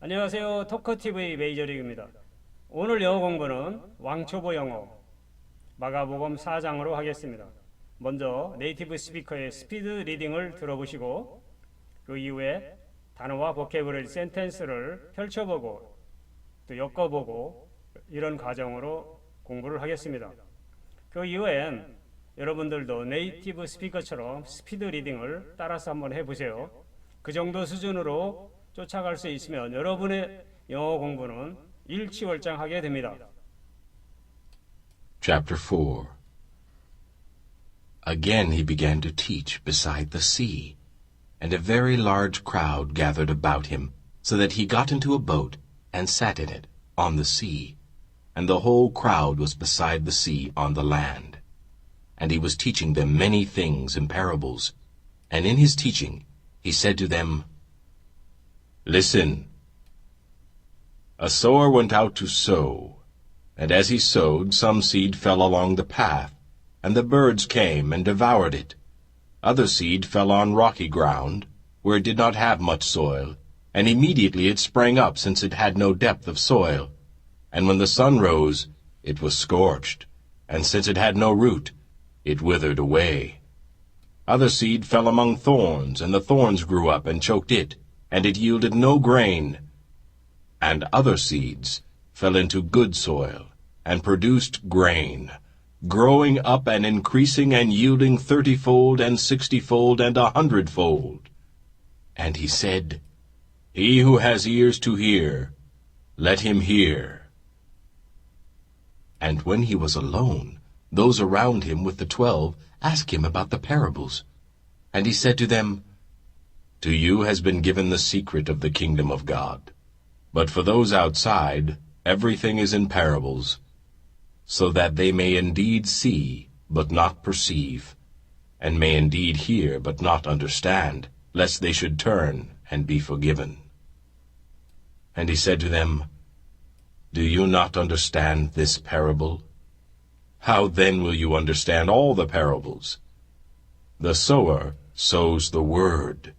안녕하세요. 토커TV 메이저리그입니다. 오늘 영어 공부는 왕초보 영어 마가복음 4장으로 하겠습니다. 먼저 네이티브 스피커의 스피드 리딩을 들어보시고 그 이후에 단어와 보캐브러리 센텐스를 펼쳐보고 또 엮어보고 이런 과정으로 공부를 하겠습니다. 그 이후엔 여러분들도 네이티브 스피커처럼 스피드 리딩을 따라서 한번 해보세요. 그 정도 수준으로 쫓아갈 수 있으면 여러분의 영어 공부는 일취월장하게 됩니다. Chapter 4. Again he began to teach beside the sea, and a very large crowd gathered about him, so that he got into a boat and sat in it on the sea, and the whole crowd was beside the sea on the land. And he was teaching them many things in parables, and in his teaching he said to them, Listen. A sower went out to sow, and as he sowed, some seed fell along the path, and the birds came and devoured it. Other seed fell on rocky ground, where it did not have much soil, and immediately it sprang up, since it had no depth of soil. And when the sun rose, it was scorched, and since it had no root, it withered away. Other seed fell among thorns, and the thorns grew up and choked it, and it yielded no grain. And other seeds fell into good soil, and produced grain, growing up and increasing and yielding 30-fold and 60-fold and 100-fold. And he said, He who has ears to hear, let him hear. And when he was alone, those around him with the 12 asked him about the parables. And he said to them, To you has been given the secret of the kingdom of God. But for those outside, everything is in parables, so that they may indeed see, but not perceive, and may indeed hear, but not understand, lest they should turn and be forgiven. And he said to them, Do you not understand this parable? How then will you understand all the parables? The sower sows the word.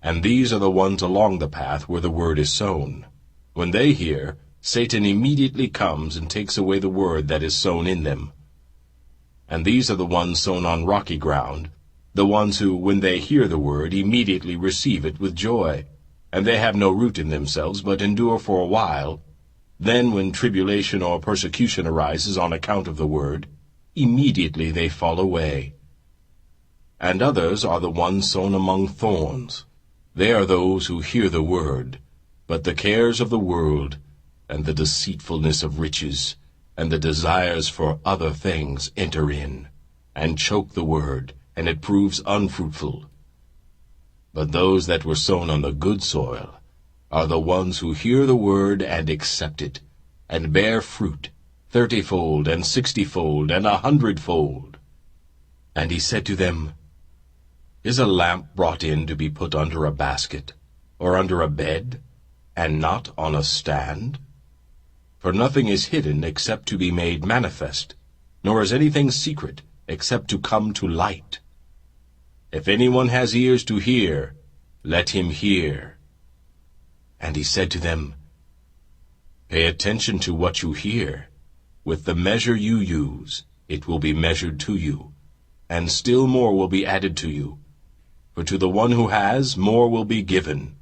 And these are the ones along the path where the word is sown. When they hear, Satan immediately comes and takes away the word that is sown in them. And these are the ones sown on rocky ground, the ones who, when they hear the word, immediately receive it with joy. And they have no root in themselves, but endure for a while. Then when tribulation or persecution arises on account of the word, immediately they fall away. And others are the ones sown among thorns. They are those who hear the word, but the cares of the world, and the deceitfulness of riches, and the desires for other things enter in, and choke the word, and it proves unfruitful. But those that were sown on the good soil are the ones who hear the word and accept it, and bear fruit, 30-fold, and 60-fold, and 100-fold. And he said to them, Is a lamp brought in to be put under a basket, or under a bed, and not on a stand? For nothing is hidden except to be made manifest, nor is anything secret except to come to light. If anyone has ears to hear, let him hear. And he said to them, Pay attention to what you hear. With the measure you use, it will be measured to you, and still more will be added to you. For to the one who has, more will be given,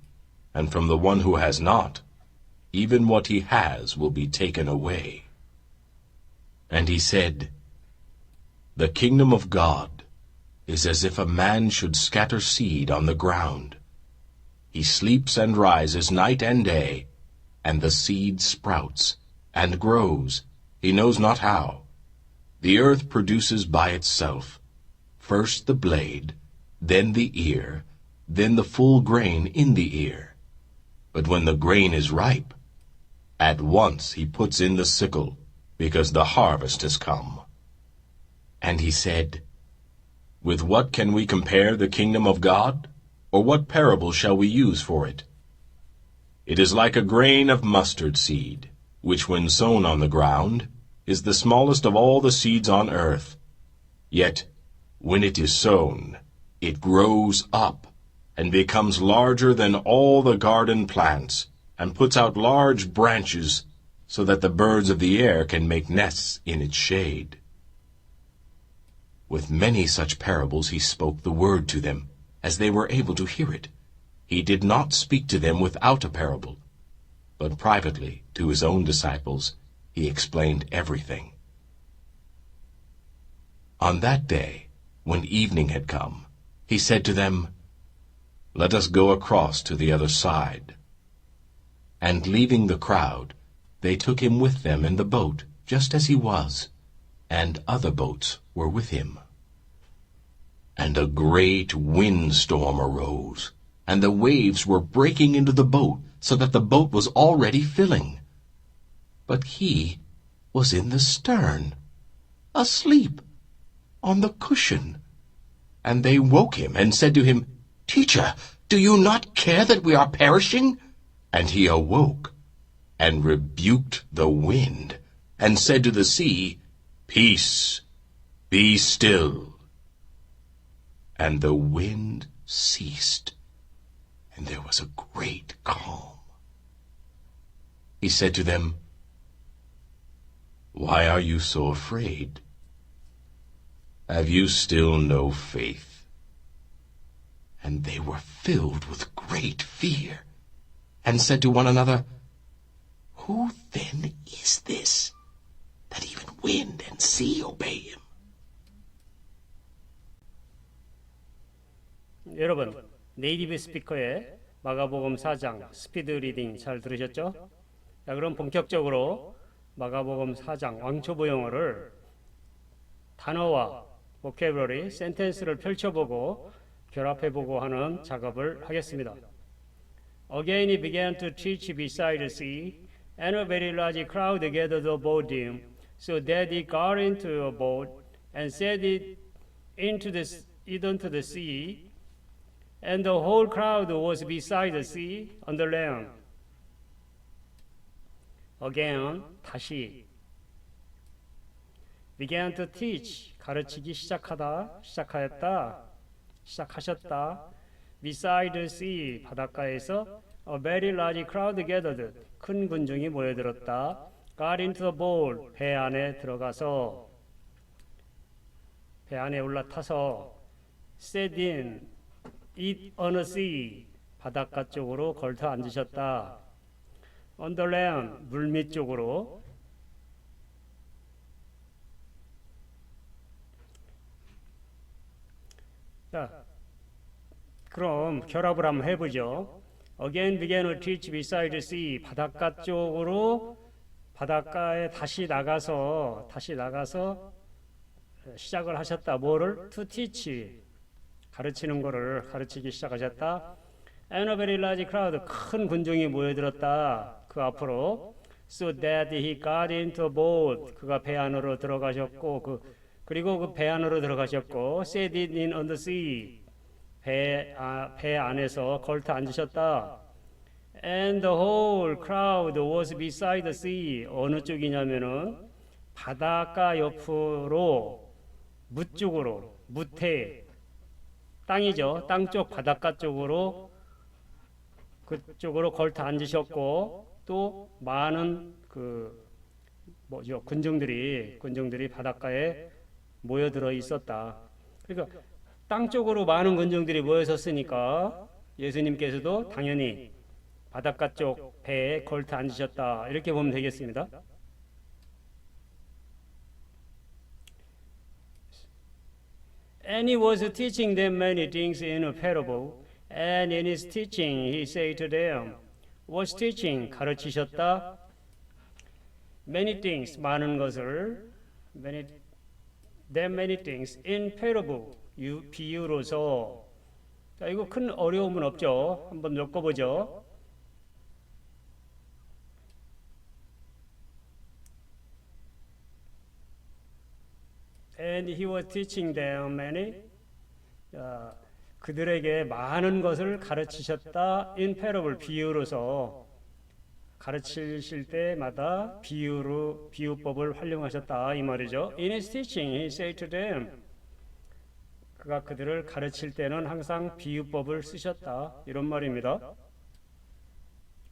and from the one who has not, even what he has will be taken away. And he said, The kingdom of God is as if a man should scatter seed on the ground. He sleeps and rises night and day, and the seed sprouts, and grows, he knows not how. The earth produces by itself, first the blade, then the ear, then the full grain in the ear. But when the grain is ripe, at once he puts in the sickle, because the harvest has come. And he said, With what can we compare the kingdom of God? Or what parable shall we use for it? It is like a grain of mustard seed, which when sown on the ground is the smallest of all the seeds on earth. Yet when it is sown, it grows up and becomes larger than all the garden plants, and puts out large branches so that the birds of the air can make nests in its shade. With many such parables he spoke the word to them, as they were able to hear it. He did not speak to them without a parable, but privately to his own disciples he explained everything. On that day, when evening had come, he said to them, "Let us go across to the other side." And leaving the crowd, they took him with them in the boat, just as he was, and other boats were with him. And a great windstorm arose, and the waves were breaking into the boat, so that the boat was already filling. But he was in the stern, asleep, on the cushion. And they woke him and said to him, "Teacher, do you not care that we are perishing?" And he awoke, and rebuked the wind, and said to the sea, "Peace, be still." And the wind ceased, and there was a great calm. He said to them, "Why are you so afraid? Have you still no faith?" And they were filled with great fear, and said to one another, "Who then is this, that even wind and sea obey him?" 여러분, 네이티브 스피커의 마가복음 4장 스피드 리딩 잘 들으셨죠? 자, 그럼 본격적으로 마가복음 4장 왕초보 영어를 단어와 보캐블러리, 센텐스를 펼쳐보고 결합해보고 하는 작업을 하겠습니다. Again he began to teach beside the sea, and a very large crowd gathered about him, so that he got into a boat and set it into the sea, and the whole crowd was beside the sea on the land. Again, 다시. Began to teach, 가르치기 시작하셨다. Beside the sea, 바닷가에서 a very large crowd gathered, 큰 군중이 모여들었다. Got into the boat, 배 안에 들어가서, 배 안에 올라타서, set in, it on the sea, 바닷가 쪽으로 걸터 앉으셨다. On the land, 물밑 쪽으로. 자, 그럼 결합을 한번 해보죠. Again began to teach beside the sea, 바닷가 쪽으로, 바닷가에 다시 나가서 시작을 하셨다. 뭐를? To teach, 가르치는 거를 가르치기 시작하셨다. And a very large crowd, 큰 군중이 모여들었다. 그 앞으로. So that he got into a boat, 그가 배 안으로 들어가셨고, 그리고 그 배 안으로 들어가셨고, set it in on the sea, 배 안에서 걸터 앉으셨다. And the whole crowd was beside the sea. 어느 쪽이냐면은 바닷가 옆으로, 무 쪽으로, 무태, 땅이죠. 땅 쪽 바닷가 쪽으로, 그쪽으로 걸터 앉으셨고, 또 많은 군중들이 바닷가에 모여들어 있었다. 그러니까 땅 쪽으로 많은 군중들이 모여섰으니까 예수님께서도 당연히 바닷가 쪽 배에 걸터 앉으셨다. 이렇게 보면 되겠습니다. And he was teaching them many things in a parable. And in his teaching he said to them, was teaching, 가르치셨다. Many things, 많은 것을, many things in parable, 비유로서. 자, 이거 큰 어려움은 없죠. 한번 엮어보죠. And he was teaching them many, 그들에게 많은 것을 가르치셨다. in parable, 비유로서. 가르치실 때마다 비유법을 활용하셨다 이 말이죠. In his teaching, he said to them, 그가 그들을 가르칠 때는 항상 비유법을 쓰셨다 이런 말입니다.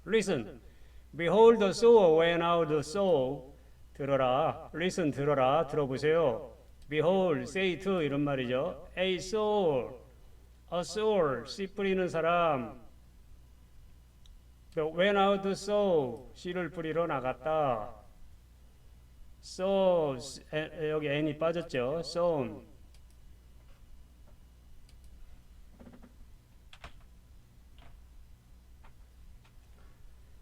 Listen. Behold, the sower went out to sow. 들어라. Listen, 들어라. 들어보세요. Behold, say to 이런 말이죠. A sower, a sower, 씨 뿌리는 사람. Went out to sow, 씨를 뿌리러 나갔다. sow, 여기 n이 빠졌죠. sown.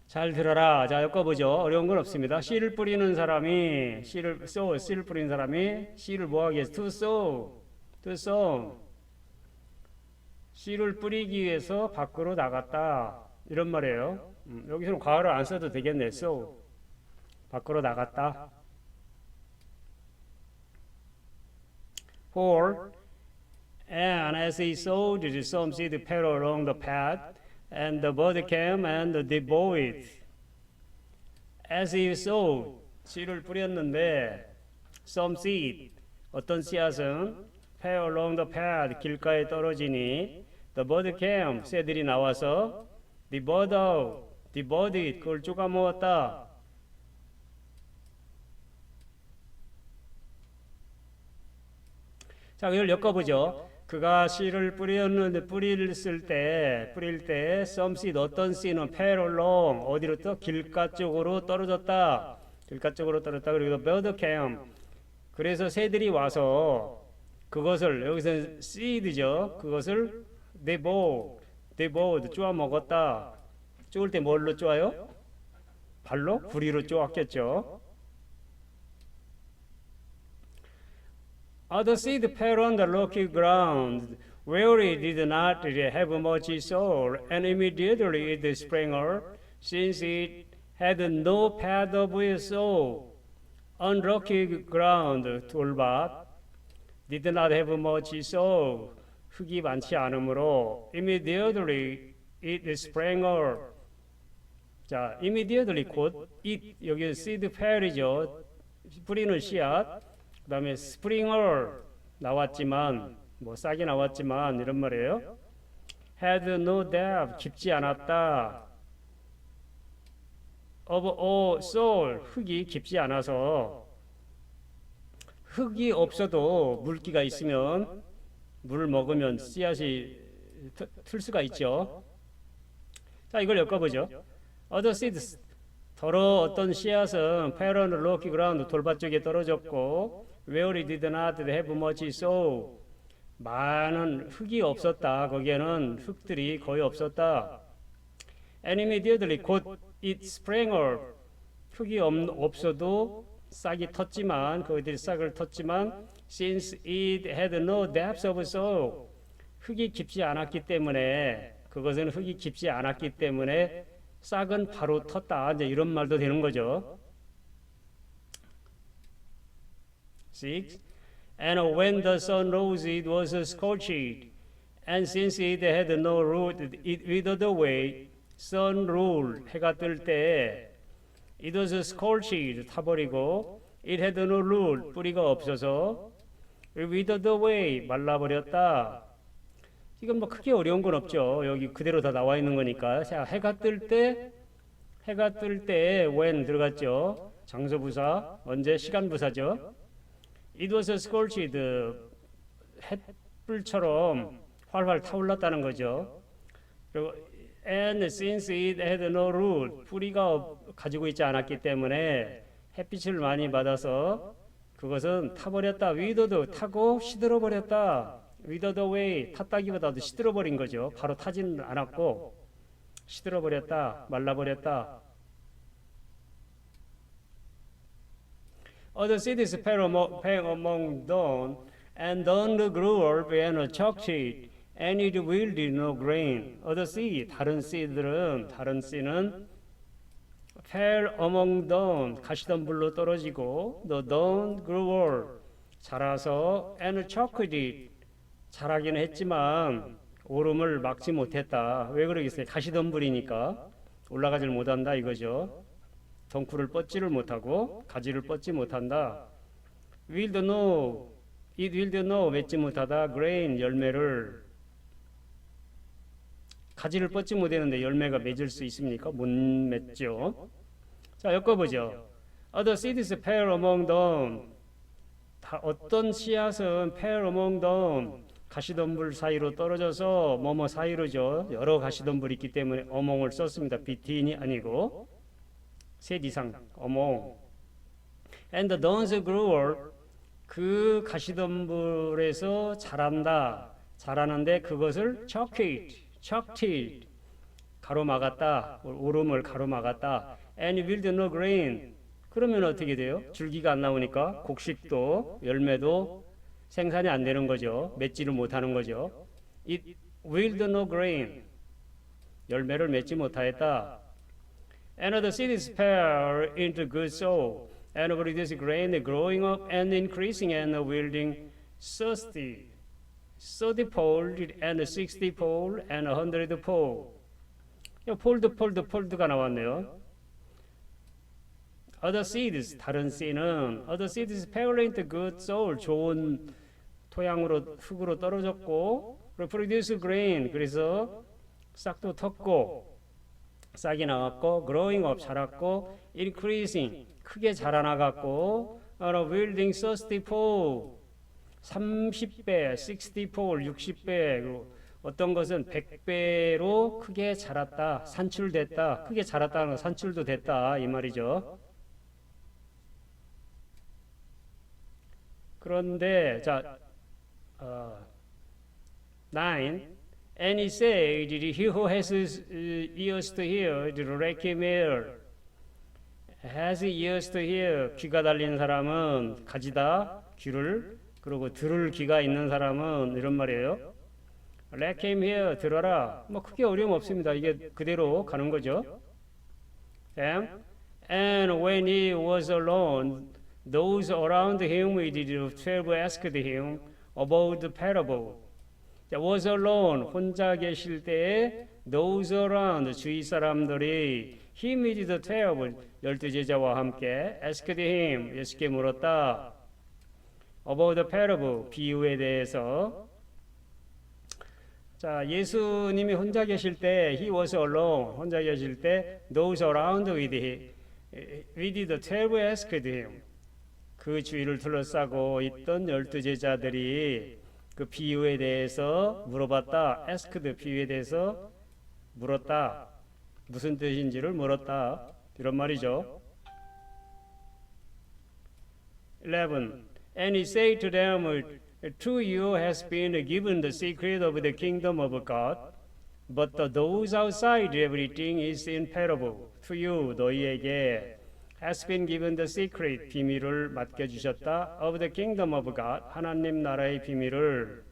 잘 들어라. 자, 엮어보죠. 어려운 건 없습니다. 씨를 뿌리는 사람이 씨를 뿌리는 사람이 씨를 뭐하기 위해서 to sow, to sow. 씨를 뿌리기 위해서 밖으로 나갔다. 이런 말이에요. 여기서는 과거를 안 써도 되겠네. sow. 밖으로 나갔다. For and as he sowed, some seed fell along the path. And the bird came and devoured it. As he sowed, 씨를 뿌렸는데, some seed, 어떤 씨앗은 fell along the path, 길가에 떨어지니, the bird came, 새들이 나와서 devoured it, 그걸 쪼가먹었다. 자, 이걸 엮어보죠. 그가 씨를 뿌릴 때 some seed 어떤 씨는 fell along 어디로 또 길가 쪽으로 떨어졌다. 길가 쪽으로 떨어졌다. 그리고 bird came. 그래서 새들이 와서 그것을 여기서 seed죠. 그것을 devoured 쪼아 먹었다. 쪼을 때 뭘로 쪼아요? 발로? 구리로 쪼았겠죠. Other seed fell on the rocky ground, where it did not have much soil, and immediately it sprang up, since it had no path of soil. On rocky ground, 돌밭, did not have much soil, 흙이 많지 않으므로, immediately it sprang up. 자, immediately 곧, it, 여기 seed fell이죠. 뿌리는 씨앗. 그 다음에 스프링을 나왔지만 싹이 나왔지만 이런 말이에요. had no depth, 깊지 않았다. of all soil, 흙이 깊지 않아서 흙이 없어도 물기가 있으면 물을 먹으면 씨앗이 틀 수가 있죠. 자, 이걸 엮어보죠. other seeds, 더러 어떤 씨앗은 fell on the rocky ground, 돌밭 쪽에 떨어졌고 where it did not have much soil, 많은 흙이 없었다. 거기에는 흙들이 거의 없었다. And immediately 곧 it sprang up, 흙이 없어도 싹이 텄지만 그들이 싹을 텄지만 since it had no depth of soil, 흙이 깊지 않았기 때문에 그것은 흙이 깊지 않았기 때문에 싹은 바로 텄다. 이제 이런 말도 되는 거죠. 6. And when the sun rose, it was scorched, and since it had no root, it withered away. sun rule, 해가 뜰 때, it was scorched, 타버리고, it had no root, 뿌리가 없어서, it withered away, 말라버렸다. 이건 뭐 크게 어려운 건 없죠. 여기 그대로 다 나와 있는 거니까. 자, 해가 뜰 때 when 들어갔죠. 장소부사, 언제? 시간부사죠. It was scorched, 햇불처럼 활활 타올랐다는 거죠. 그리고 and since it had no root, 뿌리가 가지고 있지 않았기 때문에 햇빛을 많이 받아서 그것은 타버렸다. withered, 타고 시들어버렸다. withered away, 탔다기보다도 시들어버린 거죠. 바로 타지는 않았고 시들어버렸다, 말라버렸다. Other cities fell among thorns, and thorn grew up and choked it, and it yielded no grain. Other seed, 다른 씨는 fell among thorns, 가시덤불로 떨어지고, the thorn grew up, 자라서 and choked it, 자라기는 했지만 오름을 막지 못했다. 왜 그러겠어요? 가시덤불이니까 올라가질 못한다 이거죠. 덩쿨을 뻗지를 못하고 가지를 뻗지 못한다. it will no 맺지 못하다. grain 열매를 가지를 뻗지 못하는데 열매가 맺을 수 있습니까? 못 맺죠. 자, 엮어보죠. Other seeds fell among them. 어떤 씨앗은 fell among them. 가시덤불 사이로 떨어져서 뭐뭐 사이로죠. 여러 가시덤불이 있기 때문에 among을 썼습니다. between이 아니고 셋 이상 among. And the thorns grew. 그 가시덤불에서 자라는데 그것을 choked, 가로막았다, 오름을 가로막았다. And yielded no grain. 그러면 어떻게 돼요? 줄기가 안 나오니까 곡식도 열매도 생산이 안 되는 거죠. 맺지를 못하는 거죠. It yielded no grain. 열매를 맺지 못하였다. And the seeds fell into good soil, and produced grain, growing up and increasing and yielding 30-fold and 60-fold and 100-fold. 폴드가 나왔네요. Other seeds, 다른 씨는 other seeds fell into good soil, 좋은 토양으로 흙으로 떨어졌고, produce grain, 그래서 싹도 텄고 싹이 나왔고, growing up 자랐고, increasing 크게 자라나갔고, yielding 30-fold 30배, 60-fold 60배, 어떤 것은 100배로 크게 자랐다, 산출됐다. 크게 자랐다는 건 산출도 됐다 이 말이죠. 그런데 자 9. And he said, he who has ears to hear, let him hear. Has ears to hear. 귀가 달린 사람은 가지다, 귀를. 그리고 들을 귀가 있는 사람은 이런 말이에요. Let him hear. 들어라. 뭐 크게 어려움 없습니다. 이게 그대로 가는 거죠. And when he was alone, those around him with the 12 asked him about the parable. was alone, 혼자 계실 때에 those around, 주위 사람들이 him with the 12, 12제자와 함께 asked him, 예수께 물었다. about the parable, 비유에 대해서. 자, 예수님이 혼자 계실 때 he was alone, 혼자 계실 때 those around with the 12 asked him, 그 주위를 둘러싸고 있던 12제자들이 그 비유에 대해서 물어봤다. asked, 비유에 대해서 물었다. 무슨 뜻인지를 물었다. 이런 말이죠. 11. And he said to them, to you has been given the secret of the kingdom of God, but to those outside everything is in parable. To you, 너희에게 has been given the secret, 비밀을 맡겨주셨다. of the kingdom of God, 하나님 나라의 비밀을.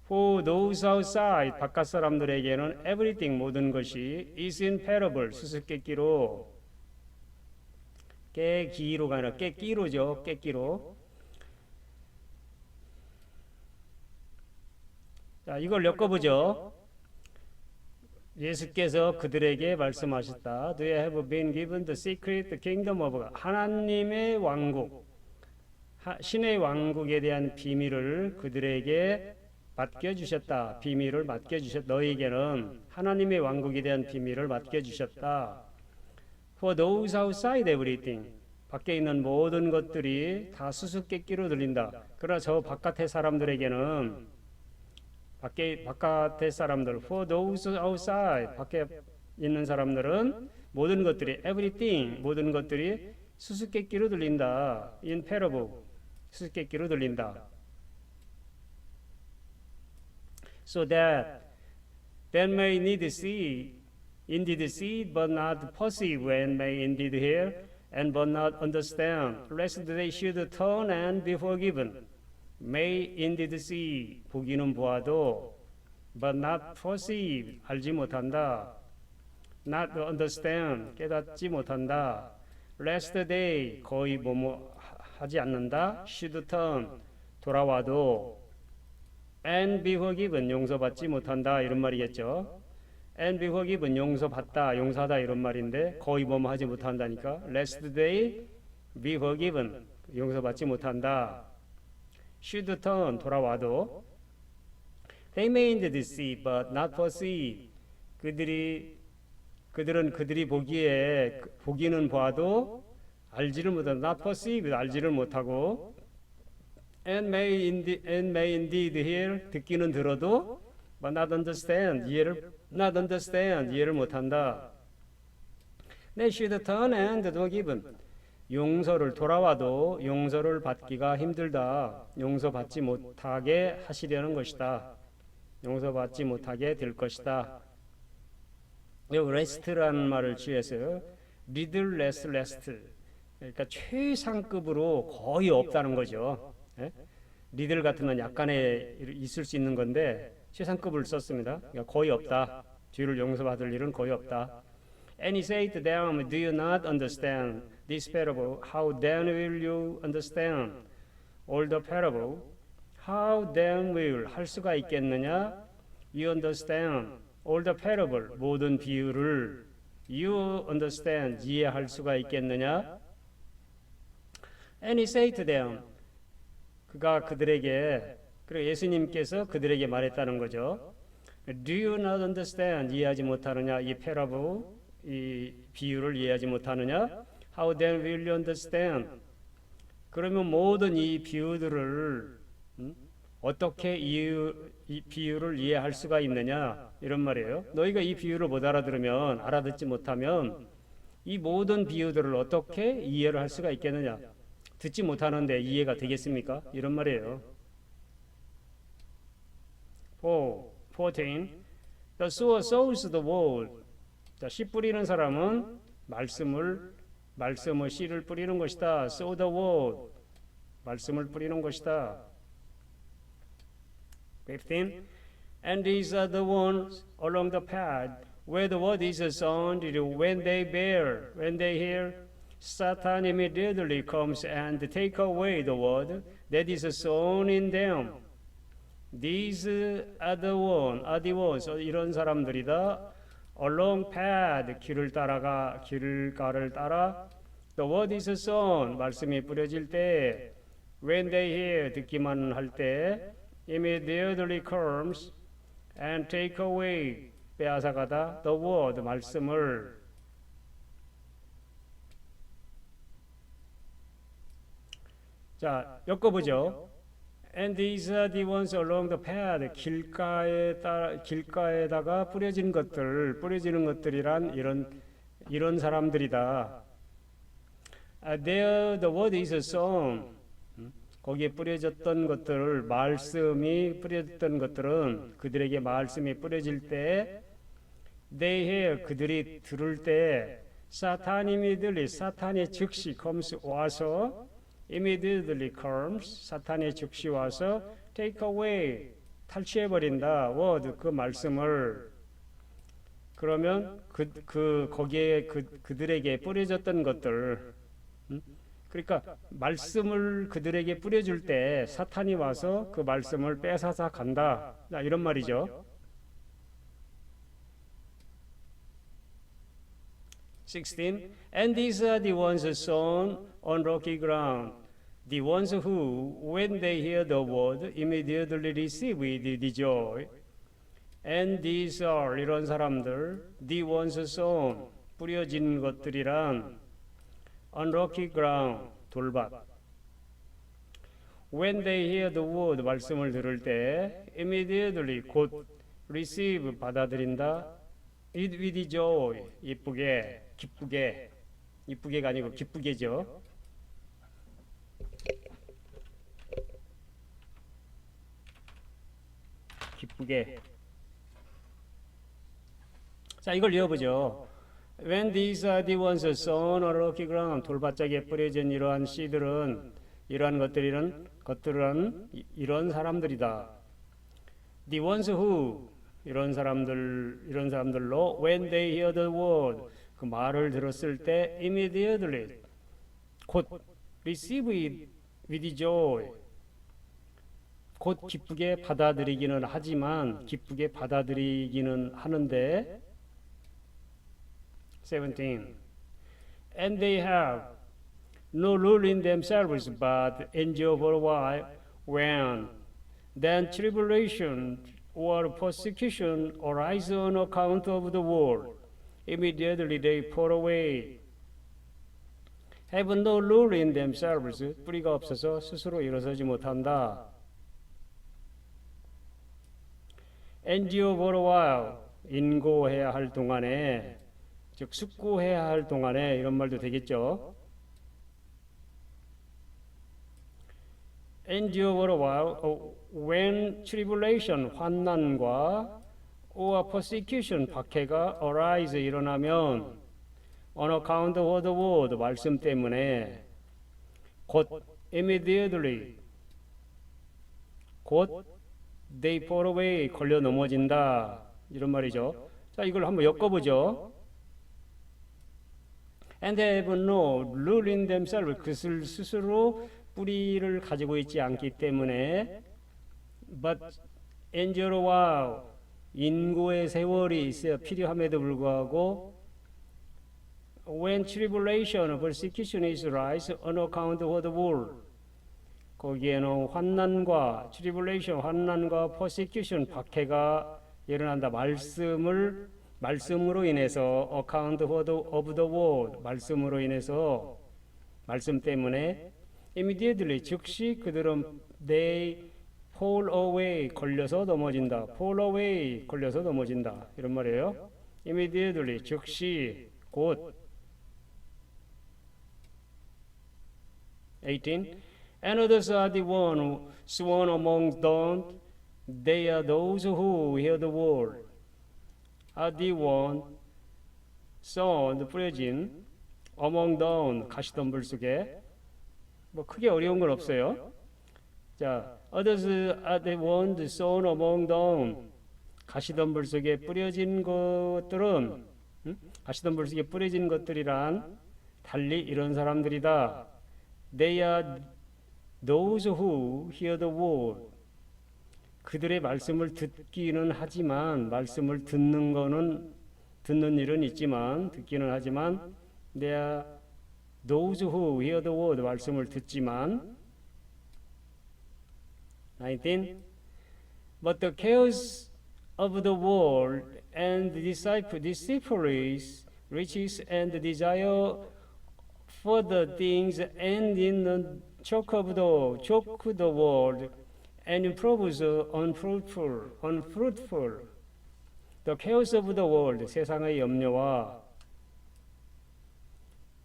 For those outside, 바깥 사람들에게는 everything, 모든 것이 is in parable, 수수께끼로. 깨기로가 아니라 깨끼로죠. 깨끼로. 자, 이걸 엮어보죠. 예수께서 그들에게 말씀하셨다. They have been given the secret, the kingdom of God. 하나님의 왕국, 신의 왕국에 대한 비밀을 그들에게 맡겨주셨다. 비밀을 맡겨주셨다. 너희에게는 하나님의 왕국에 대한 비밀을 맡겨주셨다. For those outside everything. 밖에 있는 모든 것들이 다 수수께끼로 들린다. 그러나 저 바깥의 사람들에게는 바깥의 사람들, for those outside, 밖에 있는 사람들은 모든 것들이 everything, 모든 것들이 수수께끼로 들린다. in parable, 수수께끼로 들린다. So that may indeed see, but not perceive, and may indeed hear, and but not understand, lest they should turn and be forgiven. May indeed see, 보기는 보아도, but not perceive, 알지 못한다. Not understand, 깨닫지 못한다. Lest they, 거의 뭐뭐 하지 않는다. should turn, 돌아와도, and be forgiven, 용서받지 못한다. 이런 말이겠죠. and be forgiven, 용서받다, 용서하다 이런 말인데 거의 뭐뭐 하지 못한다니까. lest they be forgiven, 용서받지 못한다. should turn, 돌아와도 They may indeed see, but not perceive. 그들은 그들이 보기는 봐도 알지를 못하고, not perceive, 알지를 못하고, and may indeed hear, 듣기는 들어도, but not understand, 이해를 못한다. They should turn and do given. 돌아와도 용서를 받기가 힘들다. 용서받지 못하게 하시려는 것이다. 용서받지 못하게 될 것이다. 여기 rest라는 말을 취해서 little less rest. 그러니까 최상급으로 거의 없다는 거죠. 예? 리들 같으면 약간의 있을 수 있는 건데 최상급을 썼습니다. 그러니까 거의 없다. 죄를 용서받을 일은 거의 없다. And he said to them, do you not understand this parable? How then will you understand all the parable? How then will 할 수가 있겠느냐? You understand all the parable, 모든 비유를 you understand, 이해할 수가 있겠느냐? And he said to them, 그가 그들에게, 그리고 예수님께서 그들에게 말했다는 거죠. Do you not understand, 이해하지 못하느냐? 이 parable, 이 비유를 이해하지 못하느냐? How then will you understand? 그러면 모든 이 비유들을 어떻게 이 비유를 이해할 수가 있느냐? 이런 말이에요. 너희가 이 비유를 못 알아들으면, 알아듣지 못하면 이 모든 비유들을 어떻게 이해를 할 수가 있겠느냐? 듣지 못하는데 이해가 되겠습니까? 이런 말이에요. 14. The sower sows the word. 자, 씨 뿌리는 사람은 말씀을 씨를 뿌리는 것이다. sow the word. 말씀을 뿌리는 것이다. 15. And these are the ones along the path where the word is sown. When they hear, Satan immediately comes and take away the word that is sown in them. These are the ones, 이런 사람들이다. Along path, 길가를 따라. The word is sown, 말씀이 뿌려질 때. When they hear, 듣기만 할 때. Immediately comes and take away, 빼앗아가다. The word, 말씀을. 자, 엮어보죠. And these are the ones along the path. 길가에다가 뿌려지는 것들이란 이런 사람들이다. There the word is sown. 거기에 뿌려졌던 것들, 말씀이 뿌려졌던 것들은 그들에게 말씀이 뿌려질 때, they hear, 그들이 들을 때, 사탄이 즉시 comes 와서, immediately comes, 사탄이 즉시 와서 take away, 탈취해버린다. word, 그 말씀을. 그러면 거기에 그들에게 뿌려졌던 것들, 그러니까 말씀을 그들에게 뿌려줄 때 사탄이 와서 그 말씀을 뺏어서 간다. 이런 말이죠. 16. And these are the ones sown on rocky ground. The ones who, when they hear the word, immediately receive with joy. And these are, 이런 사람들, the ones sown, 뿌려진 것들이란 on rocky ground, 돌밭. When they hear the word, 말씀을 들을 때, immediately, 곧 receive, 받아들인다. with joy, 기쁘게가 아니고 기쁘게죠. 기쁘게. 자, 이걸 이어보죠. When these are the ones sown on rocky ground, 돌밭짝에 뿌려진 이러한 씨들은, 이러한 것들은 이런 사람들이다. The ones who, 이런 사람들로 when they hear the word, 그 말을 들었을 때 immediately, 곧 receive it with joy, 곧 기쁘게 받아들이기는 하지만, 기쁘게 받아들이기는 하는데. 17. And they have no rule in themselves, but endure for a while. When then tribulation or persecution arise on account of the word, immediately they fall away. Have no rule in themselves. 뿌리가 없어서 스스로 일어서지 못한다. Endure for a while. 인고해야 할 동안에, 즉 숙고해야 할 동안에 이런 말도 되겠죠. Endure for a while. When tribulation, 환난과 or persecution, 박해가 arise, 일어나면 on account of the word, 말씀 때문에 곧 immediately, 곧 they fall away, 걸려 넘어진다. 이런 말이죠. 자, 이걸 한번 엮어보죠. And they have no rule in themselves. 그것을 스스로 뿌리를 가지고 있지 않기 때문에 but endure a while, 인고의 세월이 있어야 필요함에도 불구하고 when tribulation, persecution is rise on account of the word, 거기에는 환난과 tribulation, 환난과 persecution, 박해가 일어난다. 말씀으로 인해서 account of the word, 말씀으로 인해서, 말씀 때문에 immediately, 즉시 그들은 they fall away, 걸려서 넘어진다. fall away, 걸려서 넘어진다. 이런 말이에요. immediately, 즉시, 곧. 18. And others are the one sworn among them. They are those who hear the word. Are the one sown, 뿌려진, among them, 가시덤불 속에. 뭐 크게 어려운 건 없어요. 자, others are the ones sown among them. 가시덤불 속에 뿌려진 것들은, 가시덤불 속에 뿌려진 것들이란 달리 이런 사람들이다. They are those who hear the word. 그들의 말씀을 듣기는 하지만, 말씀을 듣는 일은 있지만, 듣기는 하지만, they are those who hear the word, 말씀을 듣지만. 19. But the cares of the world and the deceitfulness, riches and the desire for the things and in the choke the world and proves unfruitful. The cares of the world, 세상의 염려와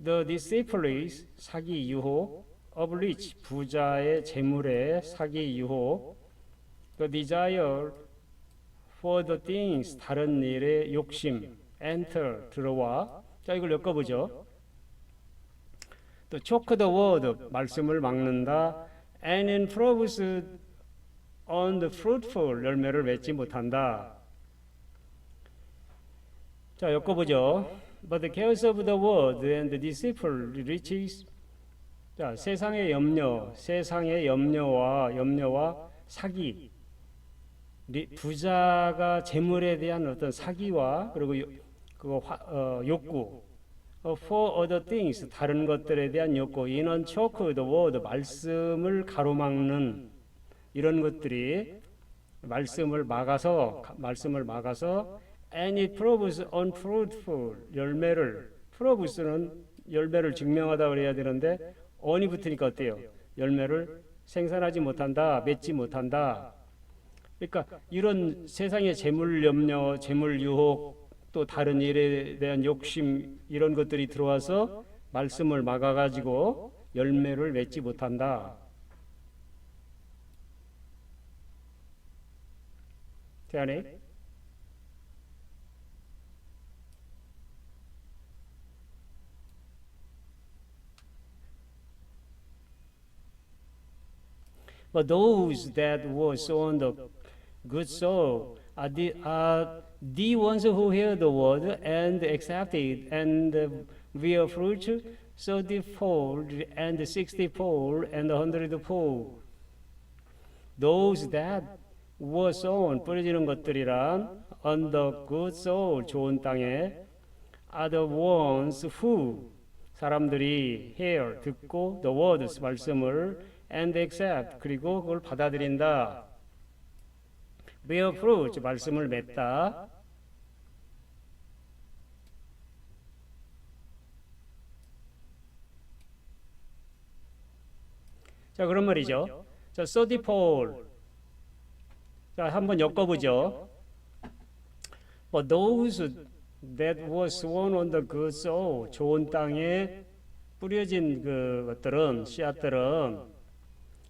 the deceitfulness, 사기 유혹, of rich, 부자의 재물의 사기 유혹, the desire for the things, 다른 일의 욕심, enter, 들어와. 자, 이걸 엮어보죠. 또 choke the word, 말씀을 막는다. and improves on the fruitful, 열매를 맺지 못한다. 자, 엮어보죠. But the cares of the world and the deceitful riches. 자, 세상의 염려와 사기. 부자가 재물에 대한 어떤 사기와 그리고 욕구. For other things, 다른 것들에 대한 욕구. In choke the word, 말씀을 가로막는 이런 것들이 말씀을 막아서 and it proves unfruitful, prove스는 열매를 증명하다 그래야 되는데 on이 붙으니까 어때요? 열매를 생산하지 못한다, 맺지 못한다. 그러니까 이런 세상의 재물 염려, 재물 유혹, 또 다른 일에 대한 욕심, 이런 것들이 들어와서 말씀을 막아가지고 열매를 맺지 못한다. 태연이? But those that were sown the good soil are the ones who hear the word and accept it and bear fruit, 30-fold and 60-fold and 100-fold. Those that were sown, 뿌려지는 것들이란 on the good soil, 좋은 땅에, are the ones who, 사람들이 hear, 듣고, the words, 말씀을, and accept, 그리고 그걸 받아들인다. bear fruit, 말씀을 맺다. 자, 그런 말이죠. 자, 30 자, 한번 엮어보죠. But those that were sown on the good soil, 좋은 땅에 뿌려진 것들은, 씨앗들은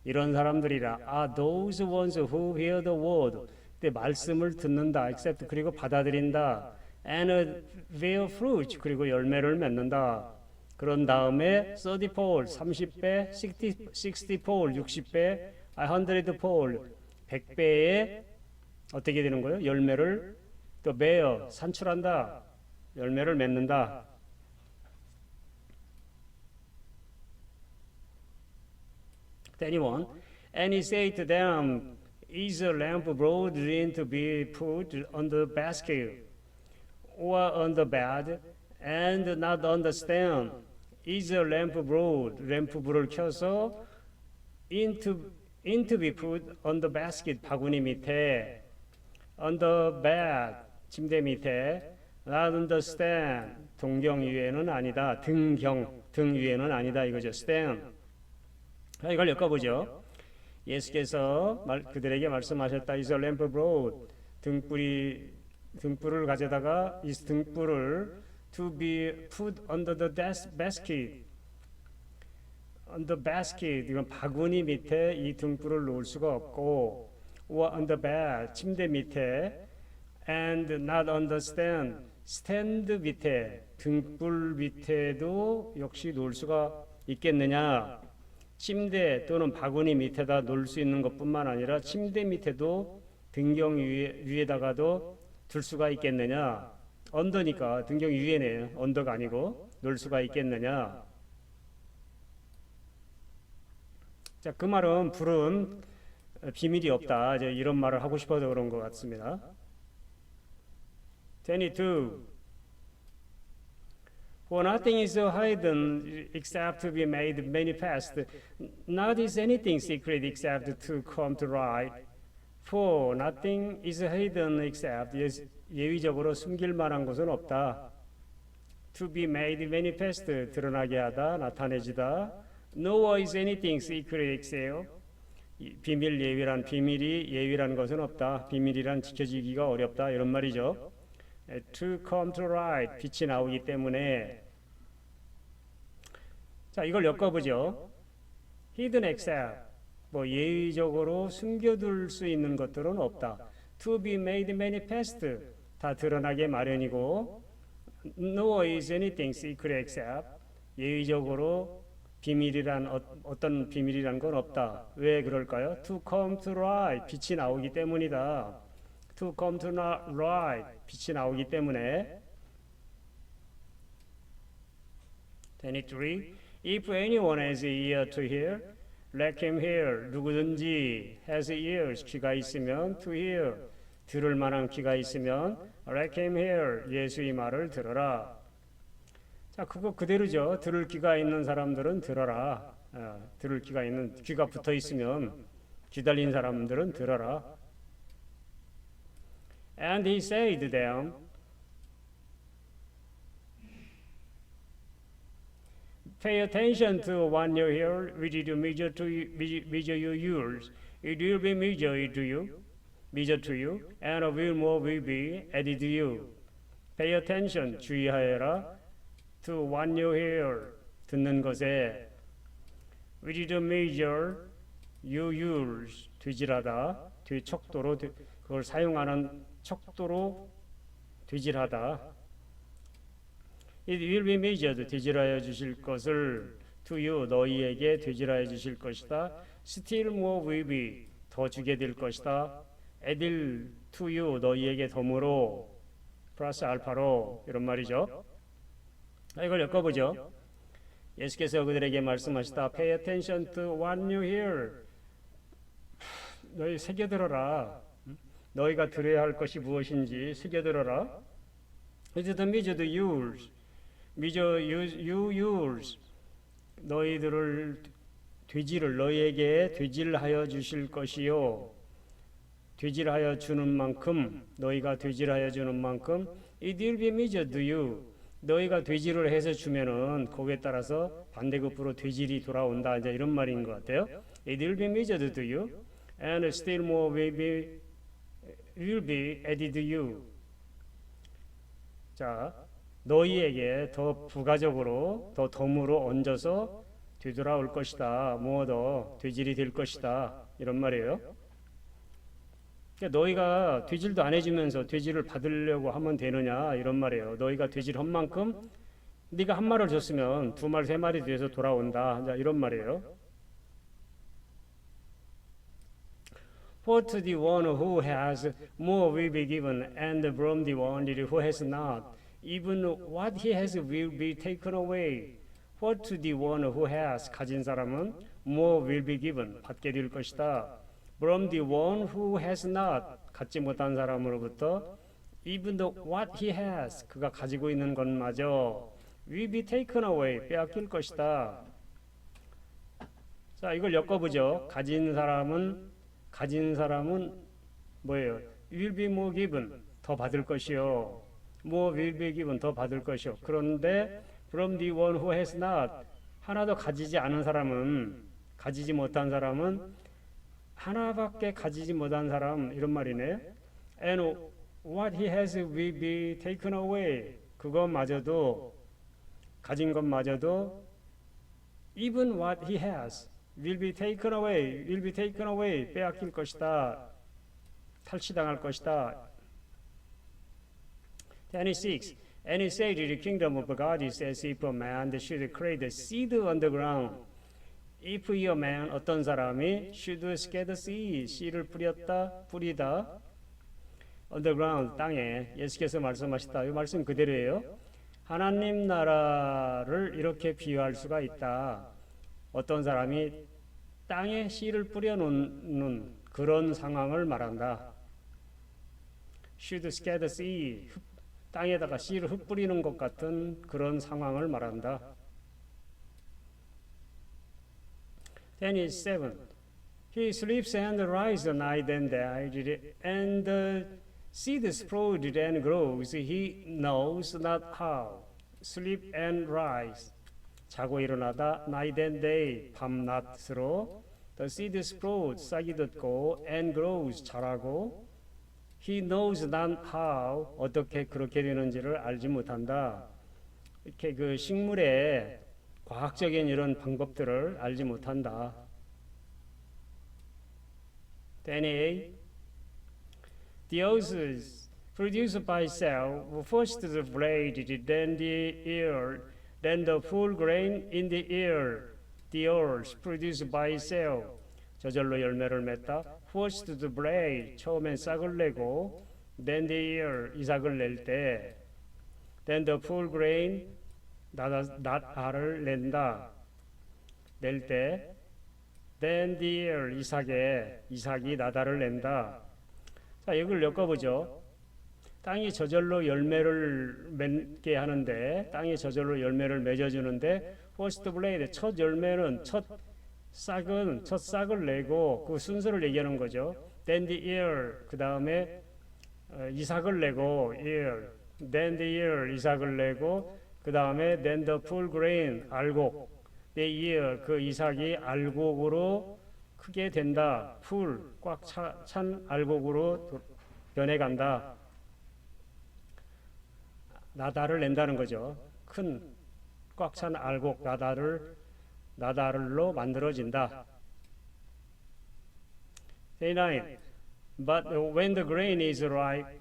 이런 사람들이라. those ones who hear the word. 때 말씀을 듣는다. accept, 그리고 받아들인다. and bear fruit, 그리고 열매를 맺는다. 그런 다음에 30fold, 30배, 60fold, 60배, 100fold, 100배의 어떻게 되는 거예요? 열매를 또 bear, 산출한다. 열매를 맺는다. anyone, and he said to them, is a lamp brought in to be put on the basket or on the bed, and not on the stand? Is a lamp brought, 램프 불을 켜서 into be put on the basket, 바구니 밑에, on the bed, 침대 밑에, not on the stand, 동경 위에는 아니다, 등 위에는 아니다 이거죠. stand. 이걸 엮어보죠. 예수께서 그들에게 말씀하셨다. Is a lamp brought, 등불을 가져다가 이 등불을 to be put under the basket. on the basket, 이건 바구니 밑에 이 등불을 놓을 수가 없고, or on the bed, 침대 밑에, and not on the stand, 스탠드 밑에, 등불 밑에도 역시 놓을 수가 있겠느냐? 침대 또는 바구니 밑에다 놓을 수 있는 것뿐만 아니라 침대 밑에도 등경 위에다가도 둘 수가 있겠느냐? 언더니까 등경 위에네, 언더가 아니고 놓을 수가 있겠느냐? 자, 그 말은 불은 비밀이 없다. 이제 이런 말을 하고 싶어서 그런 것 같습니다. 22. For nothing is hidden except to be made manifest. Not is anything secret except to come to light. For nothing is hidden except, 예위적으로 숨길 만한 것은 없다. To be made manifest, 드러나게 하다, 나타내지다. Nor is anything secret except, 비밀 예위란 비밀이 예위란 것은 없다. 비밀이란 지켜지기가 어렵다. 이런 말이죠. To come to light, 빛이 나오기 때문에. 자, 이걸 엮어보죠. Hidden except, 뭐 예의적으로 숨겨둘 수 있는 것들은 없다. To be made manifest, 다 드러나게 마련이고. Nor is anything secret except, 예의적으로 비밀이란 어떤 비밀이란 건 없다. 왜 그럴까요? To come to light, 빛이 나오기 때문이다. To come to light, 빛이 나오기 때문에. 23. If anyone has an ear to hear, let him hear. 누구든지 has ears, 귀가 있으면 to hear, 들을 만한 귀가 있으면 let him hear, 예수의 말을 들어라. 자, 그거 그대로죠. 들을 귀가 있는 사람들은 들어라. 들을 귀가 있는, 귀가 붙어 있으면 귀 달린 사람들은 들어라. And he said to them, pay attention to what you hear, which is measure your ears. It will be measured to you, and a will more will be added to you. Pay attention, 주의하여라. To what you hear, 듣는 것에. Which is measure your ears, 되질하다. 척도로, 그걸 사용하는 척도로 되질하다. It will be measured, 되질하여 주실 것을 to you, 너희에게 되질하여 주실 것이다. Still more will be, 더 주게 될 것이다. added to you, 너희에게 덤으로, 플러스 알파로, 이런 말이죠. 이걸 엮어보죠. 예수께서 그들에게 말씀하시다. Pay attention to what you hear. 너희 새겨들어라. 너희가 들어야 할 것이 무엇인지 새겨들어라. It is measured yours. measure you yours. 너희들을 되질을 너희에게 되질하여 주실 것이요. 되질하여 주는 만큼 너희가 되질하여 주는 만큼 it will be measured to you. 너희가 되질을 해서 주면은 거기에 따라서 반대급부로 되질이 돌아온다. 이제 이런 말인 것 같아요. It will be measured to you, and still more will be added to you. 자, 너희에게 더 부가적으로 더 덤으로 얹어서 되돌아올 것이다. 뭐 더 되질이 될 것이다. 이런 말이에요. 그러니까 너희가 되질도 안 해주면서 되질을 받으려고 하면 되느냐 이런 말이에요. 너희가 되질한 만큼 네가 한 마리를 줬으면 두 마리 세 마리 돼서 돌아온다. 이런 말이에요. For to the one who has more will be given, and from the one who has not, even what he has will be taken away. For to the one who has, 가진 사람은 more will be given, 받게 될 것이다. From the one who has not, 갖지 못한 사람으로부터 even though what he has, 그가 가지고 있는 것마저 will be taken away, 빼앗길 것이다. 자, 이걸 엮어보죠. 가진 사람은 뭐예요? will be more given, 더 받을 것이요. more will be given, 더 받을 것이요. 그런데 from the one who has not, 하나도 가지지 않은 사람은, 가지지 못한 사람은 하나밖에 가지지 못한 사람, 이런 말이네. And what he has will be taken away. 그것마저도, 가진 것마저도 even what he has will be taken away, 빼앗길 것이다. 탈취당할 것이다. 26. And he said, the kingdom of God is as if a man should create a seed on the ground. If a man, 어떤 사람이 should scatter seed, 씨를 뿌리다 on the ground, 땅에. 예수께서 말씀하셨다. 이 말씀 그대로예요. 하나님 나라를 이렇게 비유할 수가 있다. 어떤 사람이 땅에 씨를 뿌려놓는 그런 상황을 말한다. should scatter seed, 땅에다가 씨를 흩뿌리는 것 같은 그런 상황을 말한다. 27. He sleeps and rises night and day, and the seed sprouted and grows. He knows not how. Sleep and rise. 자고 일어나다 night and day, 밤낮으로. The seed sprouts, 싹이 돋고, and grows, 자라고. He knows not how, 어떻게 그렇게 되는지를 알지 못한다. 이렇게 그 식물의 과학적인 이런 방법들을 알지 못한다. 28. The oases produced by cell, first the blade, then the ear, then the full grain in the ear. The ears produced by cell, 저절로 열매를 맺다. First the blade, 처음엔 싹을 내고, then the ear, 이삭을 낼 때, then the full grain, 낫알을 낸다. 낼 때, then the ear, 이삭이 낫알을 낸다. 자, 이걸 엮어보죠. 땅이 저절로 열매를 맺게 하는데, 땅이 저절로 열매를 맺어주는데, first blade, 첫 열매는, 첫 싹을 내고, 그 순서를 얘기하는 거죠. then the ear, 그 다음에 이삭을 내고, ear, then the ear, 이삭을 내고, 그 다음에 then the full grain, 알곡, the ear, 그 이삭이 알곡으로 크게 된다. full, 꽉 찬 알곡으로 변해간다. 나달을 낸다는 거죠. 큰, 꽉 찬 알곡, 나달로 만들어진다. 39. But when the grain is ripe,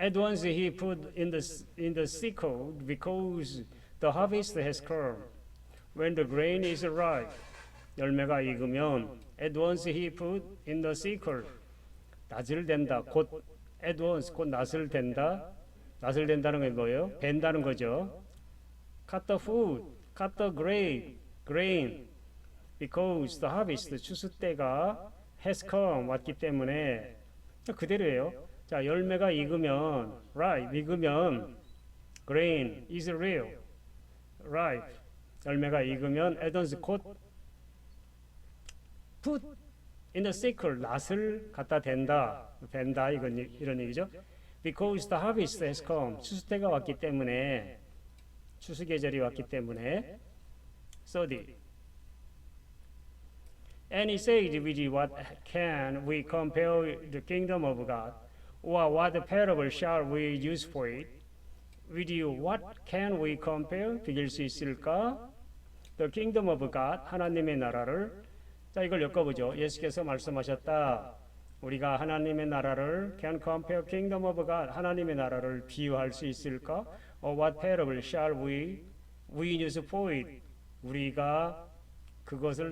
at once he put in the sickle, because the harvest has come. When the grain is ripe, 열매가 익으면 at once he put in the sickle, 낫을 댄다. 곧 at once, 곧 낫을 댄다. 낫을 댄다는 게 뭐예요? 벤다는 거죠. Cut the food, cut the grain, because the harvest, 추수 때가 has come, 왔기 때문에. 그대로예요. 자, 열매가 익으면, 익으면, grain is real, ripe. 열매가 익으면, at once 곧 put in the sickle 낫을 갖다 댄다 이런 얘기죠. Because the harvest has come. 추수 때가 왔기 때문에 추수 계절이 왔기 때문에 30. And he said, with what can we compare the kingdom of God? Or what parable shall we use for it? With you, what can we compare? 비길 수 있을까? The kingdom of God, 하나님의 나라를. 자, 이걸 엮어보죠. 예수께서 말씀하셨다. 우리가 하나님의 나라를 can compare kingdom of God, 하나님의 나라를 비유할 수 있을까? Or what parable shall we use for it? 우리가 그것을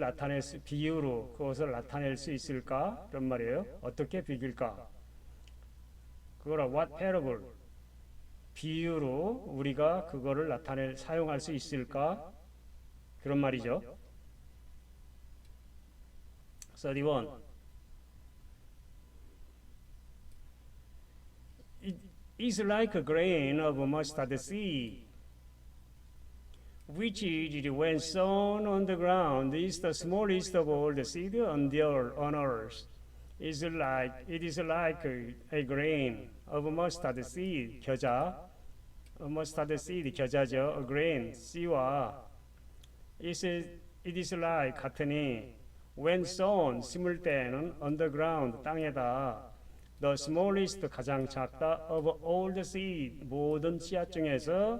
비유로 그것을 나타낼 수 있을까? 그런 말이에요. 어떻게 비길까? 그거라 what parable 비유로 우리가 그거를 사용할 수 있을까? 그런 말이죠. 31. It is like a grain of mustard seed, which when sown on the ground is the smallest of all the seed on earth. It is like a grain of mustard seed. 겨자, mustard seed 겨자죠. A grain, 씨와. It is like 같으니 when sown 심을 때는 on the ground 땅에다 the smallest 가장 작다 of all the seed 모든 씨앗 중에서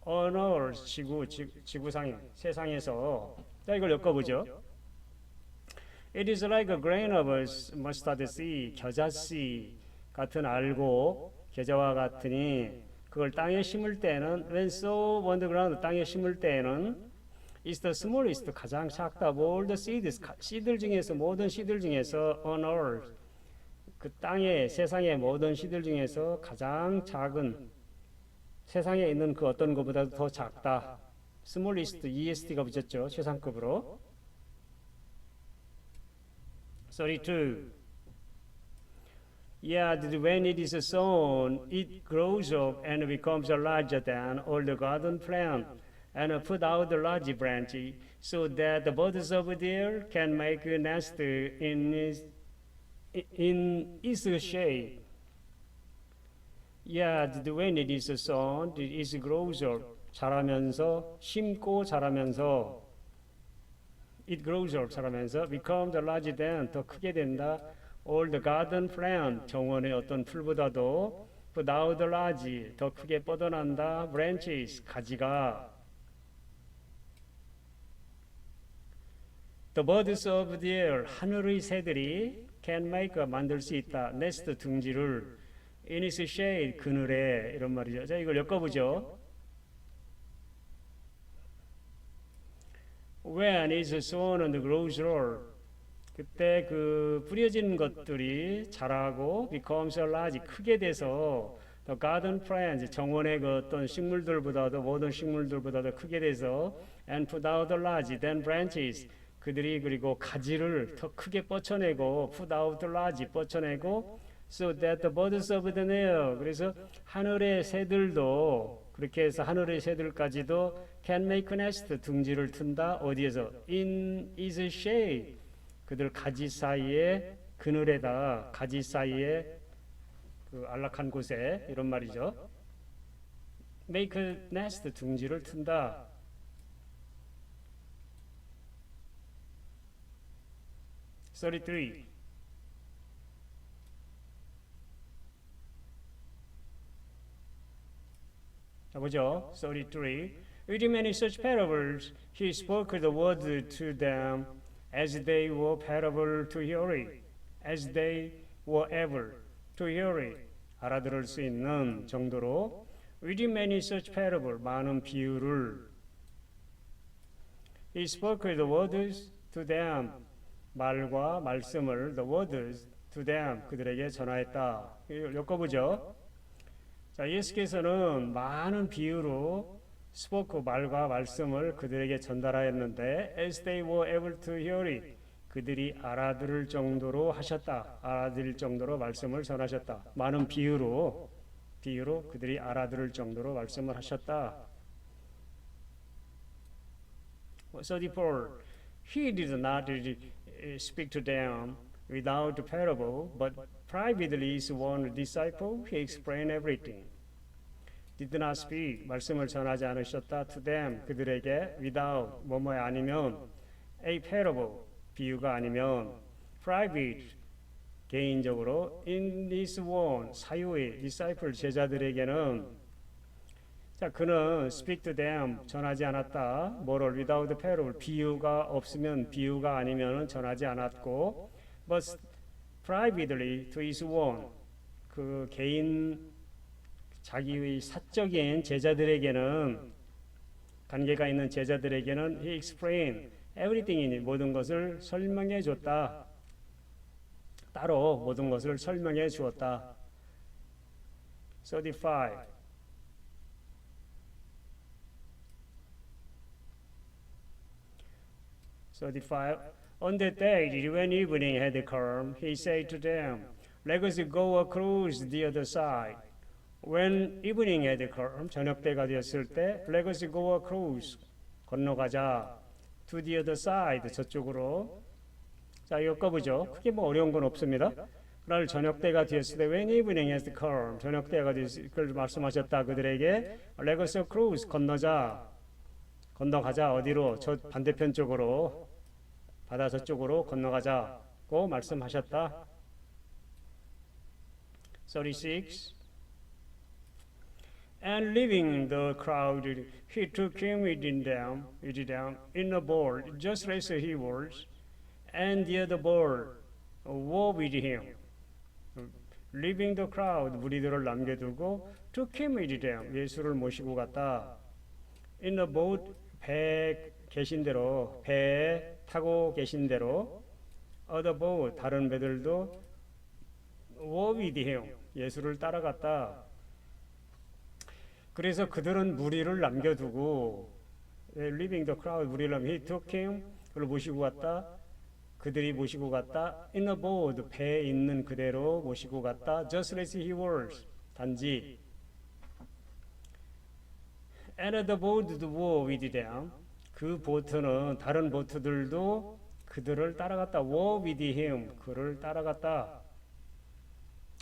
on earth 지구상 세상에서. 자, 이걸 엮어보죠. It is like a grain of mustard seed 겨자씨 같은 알고 겨자와 같으니 그걸 땅에 심을 때는 when sown on the ground 땅에 심을 때는 is the smallest 가장 작다 of all the seeds 씨들 중에서 모든 씨들 중에서 on earth 그 땅에 세상의 모든 씨들 중에서 가장 작은 세상에 있는 그 어떤 것보다도 더 작다. smallest EST가 붙였죠. 최상급으로. 32. Yet when it is sown, it grows up and becomes larger than all the garden plant, and put out the large branch, so that the birds of the air can make a nest in its shade. Yet when it is sown, it grows up, 자라면서 심고 자라면서 it grows up 자라면서 becomes larger than 더 크게 된다. all the garden plant 정원의 어떤 풀보다도 put out the large 더 크게 뻗어난다. branches 가지가 the birds of the air 하늘의 새들이 can make 만들 수 있다. nest 둥지를 in its shade 그늘에 이런 말이죠. 자, 이걸 엮어보죠. When is sown and grows roll. 그때 그 뿌려진 것들이 자라고 becomes large 크게 돼서 the garden plants 정원의 그 어떤 식물들보다도 모든 식물들보다도 크게 돼서 and put out large then branches 그들이 그리고 가지를 더 크게 뻗쳐내고 put out large 뻗쳐내고 so that the birds of the air 그래서 하늘의 새들도 그렇게 해서 하늘의 새들까지도 can make a nest 둥지를 튼다. 어디에서? in its shade 그들 가지 사이에 그늘에다 가지 사이에 그 안락한 곳에 이런 말이죠. make a nest 둥지를 튼다. (33) 자 보죠. 33. With many such parables, he spoke the word to them as they were parable to hear it, as they were able to hear it. 알아들을 수 있는 정도로 with many such parable, 많은 비유를 he spoke the words to them, 말과 말씀을 the words to them, 그들에게 전하였다. 엮어보죠. 자, 예수께서는 많은 비유로 spoke 말과 말씀을 그들에게 전달하였는데 as they were able to hear it 그들이 알아들을 정도로 하셨다. 알아들을 정도로 말씀을 전하셨다. 많은 비유로 그들이 알아들을 정도로 말씀을 하셨다. 34. He did not speak to them without parable, but privately is one disciple, he explained everything. Did not speak, 말씀을 전하지 않으셨다. To them, 그들에게 without, 뭐뭐에 아니면 a parable, 비유가 아니면 private, 개인적으로 in this one, 사유의 disciple, 제자들에게는 자, 그는 speak to them, 전하지 않았다. 뭐를 without parable, 비유가 없으면 비유가 아니면 전하지 않았고 but privately to his one, 그 개인 자기의 사적인 제자들에게는 관계가 있는 제자들에게는 he explained everything, 모든 것을 설명해 줬다. 따로 모든 것을 설명해 주었다. 35. On that day, when evening had come, he said to them, "Let us go across the other side." When evening had come, 저녁 때가 되었을 때, "Let us go across," 건너가자. To the other side, 저쪽으로. 자, 엮어보죠. 크게 뭐 어려운 건 없습니다. 그날 저녁 때가 되었을 때, when evening has come, 저녁 때가 되었을 때 말씀하셨다. 그들에게 let us cross, 건너가자. 어디로? 저 반대편 쪽으로, 바다 저쪽으로 건너가자고 말씀하셨다. 36. And leaving the crowd, he took him with them in a boat, just as he was, and the other boat were with him. Leaving the crowd, 무리들을 남겨두고 took him with them, 예수를 모시고 갔다. In a boat, 배에 계신 대로, 배에 타고 계신 대로, other boat, 다른 배들도 were with him, 예수를 따라갔다. 그래서 그들은 무리를 남겨두고 leaving the crowd, 무리를 남겨 he took him, 그를 모시고 갔다. 그들이 모시고 갔다. In a boat, 배에 있는 그대로 모시고 갔다. Just as he was, 단지. And the boat were with them, 그 보트는 다른 보트들도 그들을 따라갔다. were with him, 그를 따라갔다.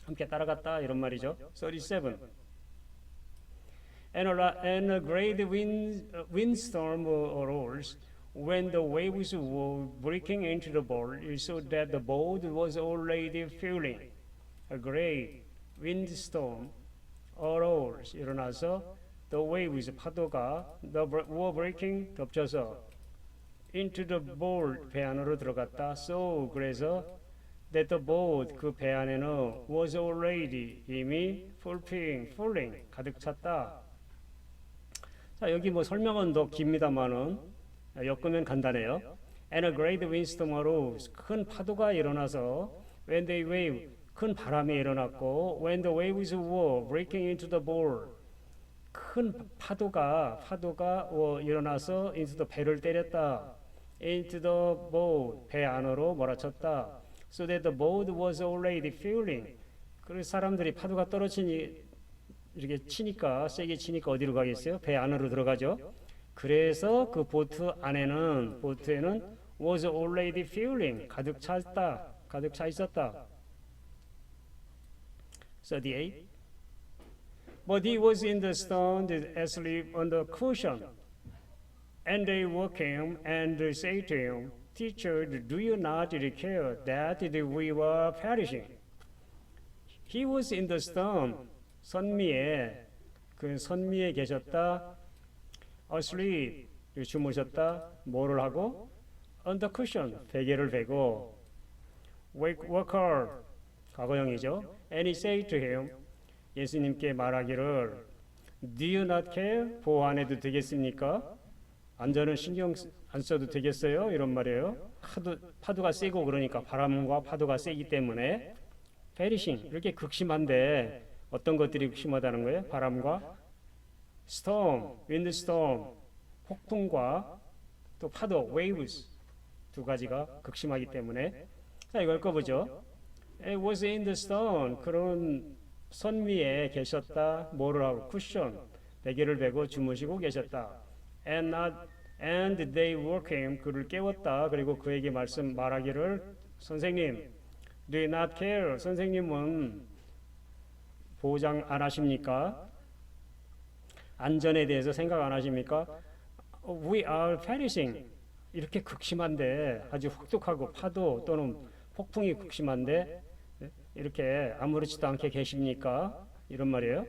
함께 따라갔다 이런 말이죠. 37. And a great windstorm arose when the waves were breaking into the boat, so that the boat was already filling. A great windstorm arose, 일어나서 the waves, 파도가 were breaking, 덮쳐서 into the boat, 배 안으로 들어갔다. So, 그래서 that the boat, 그 배 안에는 was already, 이미 filling, 가득 찼다. 자, 여기 뭐 설명은 더 깁니다만은 엮으면 간단해요. And a great windstorm arose, 큰 파도가 일어나서 when the wave, 큰 바람이 일어났고 when the waves were breaking into the boat, 큰 파도가 일어나서 into the 배를 때렸다. into the boat, 배 안으로 몰아쳤다. So that the boat was already filling. 그래서 사람들이 파도가 떨어지니 이렇게 치니까, 세게 치니까 어디로 가겠어요? 배 안으로 들어가죠. 그래서 그 보트에는 was already filling, 가득 차 있었다. 38. But he was in the stone asleep on the cushion. And they woke him and said to him, "Teacher, do you not care that we were perishing?" He was in the stone, 선미에 계셨다. asleep, 주무셨다. 뭐를 하고? on the cushion, 베개를 베고. wake her, 과거형이죠. and he said to him, 예수님께 말하기를 do you not care? 보호 안 해도 되겠습니까? 안전은 신경 안 써도 되겠어요? 이런 말이에요. 파도가 세고 그러니까 바람과 파도가 세기 때문에 perishing, 이렇게 극심한데 어떤 것들이 극심하다는 거예요? 바람과 storm, windstorm, 폭풍과 또 파도, waves, 두 가지가 극심하기 때문에. 자, 이걸 꺼보죠. It was in the stone, 그런 선미에 계셨다. 뭐를 하고? 쿠션, 베개를 베고 주무시고 계셨다. And they woke him, 그를 깨웠다. 그리고 그에게 말하기를 선생님, Do you not care? 선생님은 보장 안 하십니까? 안전에 대해서 생각 안 하십니까? We are perishing. 이렇게 극심한데, 아주 혹독하고 파도 또는 폭풍이 극심한데 이렇게 아무렇지도 않게 계십니까? 이런 말이에요.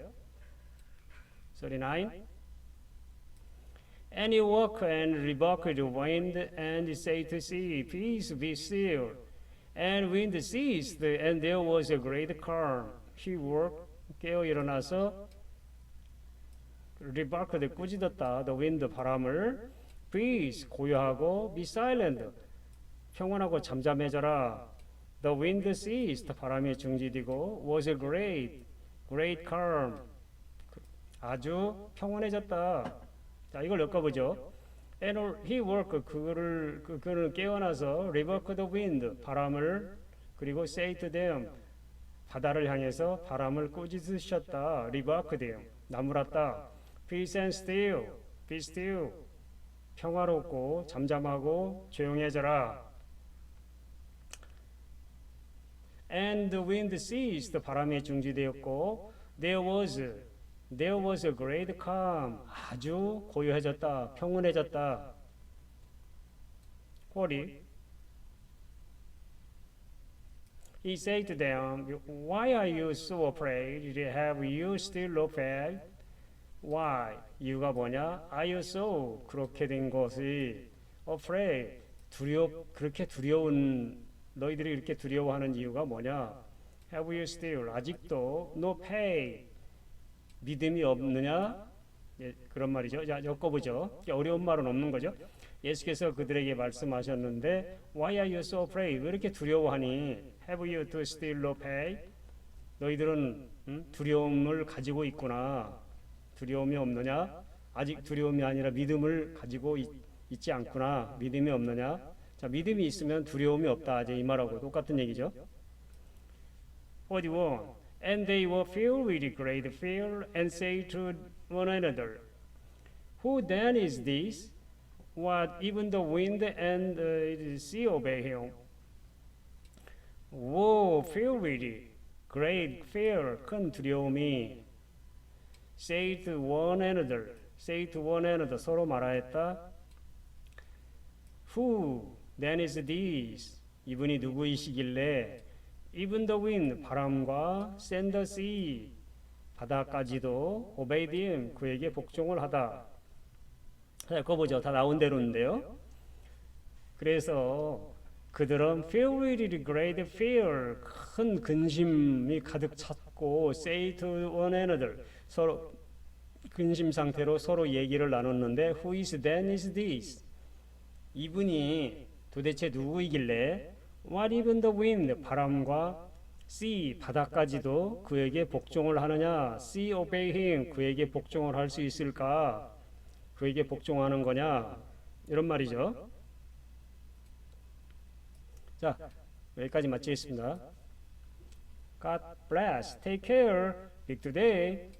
39. And you walk and rebuke the wind and say to sea, Peace, be still. And wind ceased, and there was a great calm. He woke, 깨어 일어나서 rebuke, 꾸짖었다. The wind, 바람을. Peace, 고요하고. Be silent, 평온하고 잠잠해져라. The wind ceased, 바람이 중지되고. Was a great calm, 아주 평온해졌다. 자, 이걸 엮어보죠. And he woke, 그를 깨어나서 rebuke the wind, 바람을, 그리고 say to them, 바다를 향해서 바람을 꾸짖으셨다. rebuke them, 나무랐다. Peace and still, be still, 평화롭고 잠잠하고 조용해져라. And the wind ceased, 바람이 중지되었고. There was a great calm, 아주 고요해졌다, 평온해졌다. 40. He said to them, Why are you so afraid? Have you still no faith? Why? 이유가 뭐냐? Are you so? 그렇게 된 것이 afraid, 그렇게 두려운, 너희들이 이렇게 두려워하는 이유가 뭐냐? Have you still? 아직도 no faith, 믿음이 없느냐? 예, 그런 말이죠. 자, 엮어보죠. 어려운 말은 없는 거죠. 예수께서 그들에게 말씀하셨는데 Why are you so afraid? 왜 이렇게 두려워하니? Have you to still no faith? 너희들은 두려움을 가지고 있구나. 두려움이 없느냐? 아직 두려움이 아니라 믿음을 가지고 있지 않구나. 믿음이 없느냐? 자, 믿음이 있으면 두려움이 없다. 이제 이 말하고 똑같은 얘기죠. 41. And they were filled with great fear and say to one another, Who then is this? What even the wind and the sea obey him? Whoa, filled with great fear, 큰 두려움이. Say to one another, 서로 말하였다. Who then is this? 이분이 누구이시길래? Even the wind, 바람과 and the sea, 바다까지도 obeyed him, 그에게 복종을 하다. 자, 그거 보죠. 다 나온 대로인데요. 그래서 그들은 filled with great fear, 큰 근심이 가득 찼고 say to one another, 서로 근심 상태로 서로 얘기를 나눴는데 Who is then is this? 이분이 도대체 누구이길래 What even the wind, 바람과 sea, 바다까지도 그에게 복종을 하느냐? Sea obey him, 그에게 복종을 할 수 있을까? 그에게 복종하는 거냐? 이런 말이죠. 자, 여기까지 마치겠습니다. God bless. Take care. Big today.